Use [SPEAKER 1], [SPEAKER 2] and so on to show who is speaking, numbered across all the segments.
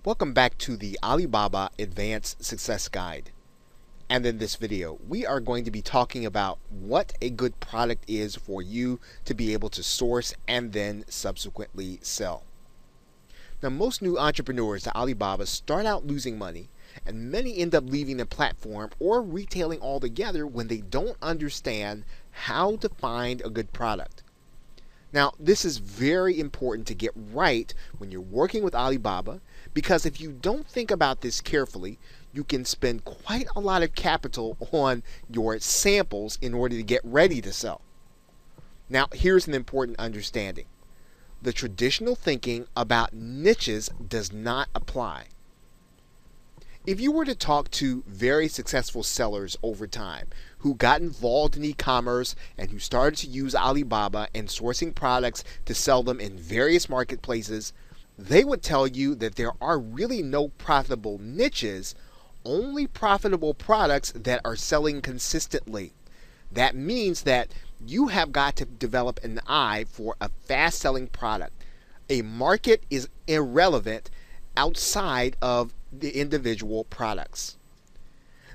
[SPEAKER 1] Welcome back to the Alibaba Advanced Success Guide. And in this video, we are going to be talking about what a good product is for you to be able to source and then subsequently sell. Now, most new entrepreneurs at Alibaba start out losing money, and many end up leaving the platform or retailing altogether when they don't understand how to find a good product. Now, this is very important to get right when you're working with Alibaba, because if you don't think about this carefully, you can spend quite a lot of capital on your samples in order to get ready to sell. Now, here's an important understanding. The traditional thinking about niches does not apply. If you were to talk to very successful sellers over time who got involved in e-commerce and who started to use Alibaba and sourcing products to sell them in various marketplaces, they would tell you that there are really no profitable niches, only profitable products that are selling consistently. That means that you have got to develop an eye for a fast-selling product. A market is irrelevant outside of the individual products.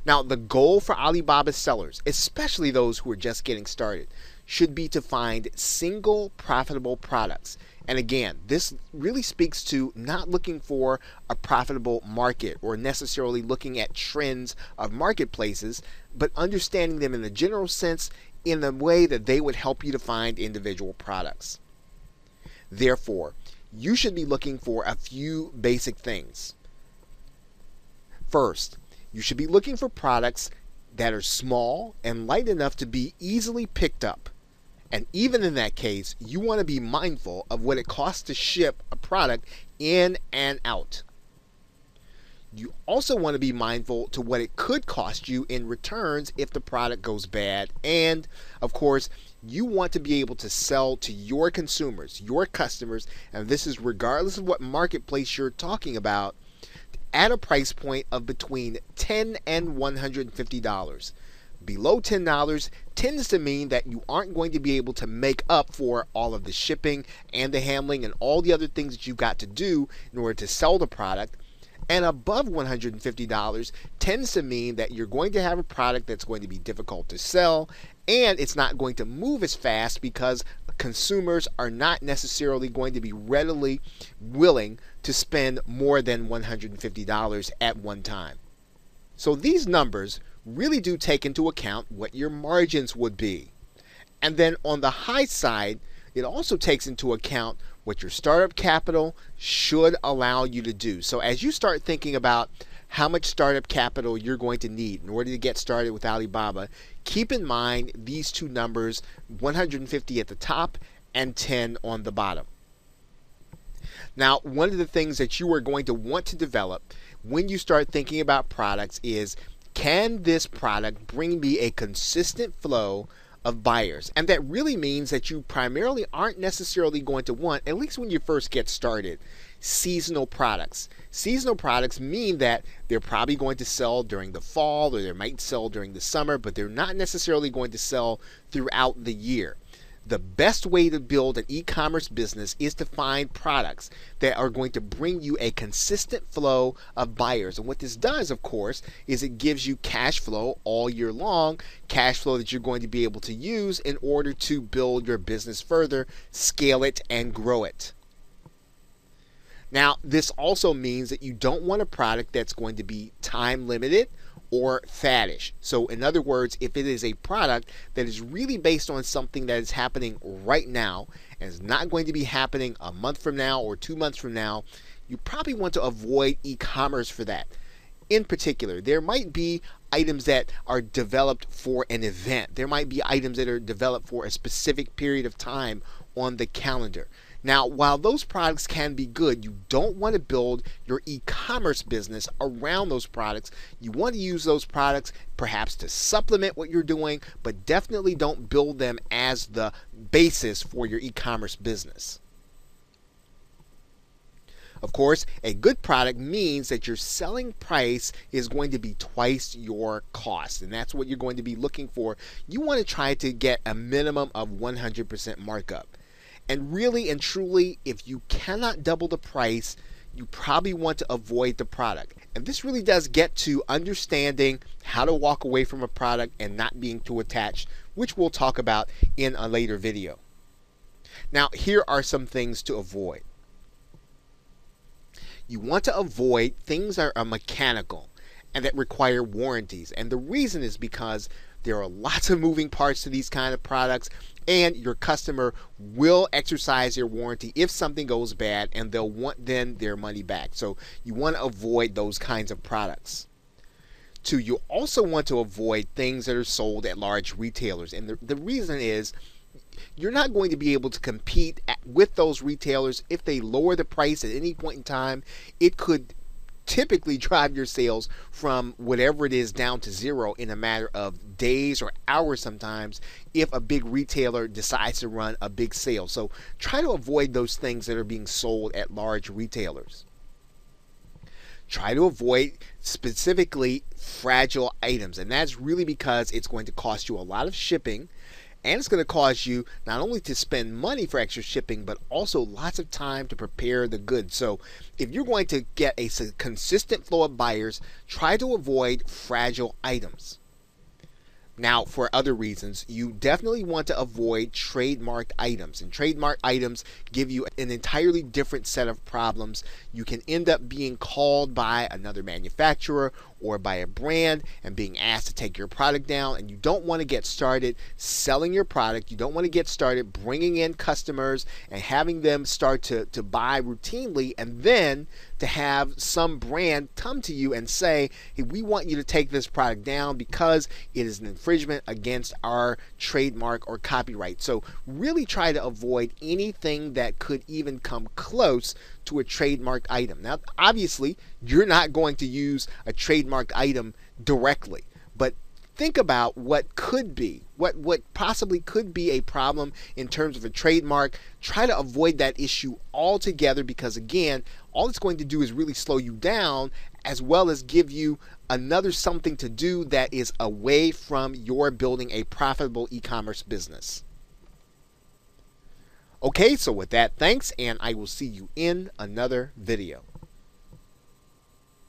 [SPEAKER 1] Now, the goal for Alibaba sellers, especially those who are just getting started, should be to find single profitable products. And again, this really speaks to not looking for a profitable market or necessarily looking at trends of marketplaces, but understanding them in the general sense in the way that they would help you to find individual products. Therefore, you should be looking for a few basic things. First, you should be looking for products that are small and light enough to be easily picked up. And even in that case, you want to be mindful of what it costs to ship a product in and out. You also want to be mindful to what it could cost you in returns if the product goes bad. And of course, you want to be able to sell to your consumers, your customers, and this is regardless of what marketplace you're talking about, at a price point of between $10 and $150. Below $10 tends to mean that you aren't going to be able to make up for all of the shipping and the handling and all the other things that you've got to do in order to sell the product. And above $150 tends to mean that you're going to have a product that's going to be difficult to sell, and it's not going to move as fast because consumers are not necessarily going to be readily willing to spend more than $150 at one time. So these numbers really do take into account what your margins would be. And then on the high side, it also takes into account what your startup capital should allow you to do. So as you start thinking about how much startup capital you're going to need in order to get started with Alibaba, keep in mind these two numbers, 150 at the top and 10 on the bottom. Now, one of the things that you are going to want to develop when you start thinking about products is, can this product bring me a consistent flow of buyers? And that really means that you primarily aren't necessarily going to want, at least when you first get started, seasonal products. Seasonal products mean that they're probably going to sell during the fall or they might sell during the summer, but they're not necessarily going to sell throughout the year. The best way to build an e-commerce business is to find products that are going to bring you a consistent flow of buyers. And what this does, of course, is it gives you cash flow all year long, cash flow that you're going to be able to use in order to build your business further, scale it, and grow it. Now, this also means that you don't want a product that's going to be time limited or faddish. So in other words, if it is a product that is really based on something that is happening right now and is not going to be happening a month from now or 2 months from now, you probably want to avoid e-commerce for that. In particular, there might be items that are developed for an event. There might be items that are developed for a specific period of time on the calendar. Now, while those products can be good, you don't want to build your e-commerce business around those products. You want to use those products perhaps to supplement what you're doing, but definitely don't build them as the basis for your e-commerce business. Of course, a good product means that your selling price is going to be twice your cost, and that's what you're going to be looking for. You want to try to get a minimum of 100% markup. And really and truly, if you cannot double the price, you probably want to avoid the product. And this really does get to understanding how to walk away from a product and not being too attached, which we'll talk about in a later video. Now, here are some things to avoid. You want to avoid things that are mechanical and that require warranties. And the reason is because there are lots of moving parts to these kind of products, and your customer will exercise their warranty if something goes bad, and they'll want then their money back. So you want to avoid those kinds of products. 2, you also want to avoid things that are sold at large retailers. And the reason is you're not going to be able to compete with those retailers. If they lower the price at any point in time, it could typically drive your sales from whatever it is down to zero in a matter of days or hours sometimes if a big retailer decides to run a big sale. So try to avoid those things that are being sold at large retailers. Try to avoid specifically fragile items, and that's really because it's going to cost you a lot of shipping, and it's going to cause you not only to spend money for extra shipping, but also lots of time to prepare the goods. So if you're going to get a consistent flow of buyers, try to avoid fragile items. Now, for other reasons, you definitely want to avoid trademarked items. And trademarked items give you an entirely different set of problems. You can end up being called by another manufacturer or by a brand and being asked to take your product down, and you don't want to get started selling your product. You don't want to get started bringing in customers and having them start to buy routinely, and then to have some brand come to you and say, hey, we want you to take this product down because it is an infringement against our trademark or copyright. So really try to avoid anything that could even come close to a trademarked item. Now, obviously, you're not going to use a trademarked item directly, but think about what could be, what possibly could be a problem in terms of a trademark. Try to avoid that issue altogether, because again, all it's going to do is really slow you down, as well as give you another something to do that is away from your building a profitable e-commerce business. Okay, so with that, thanks, and I will see you in another video.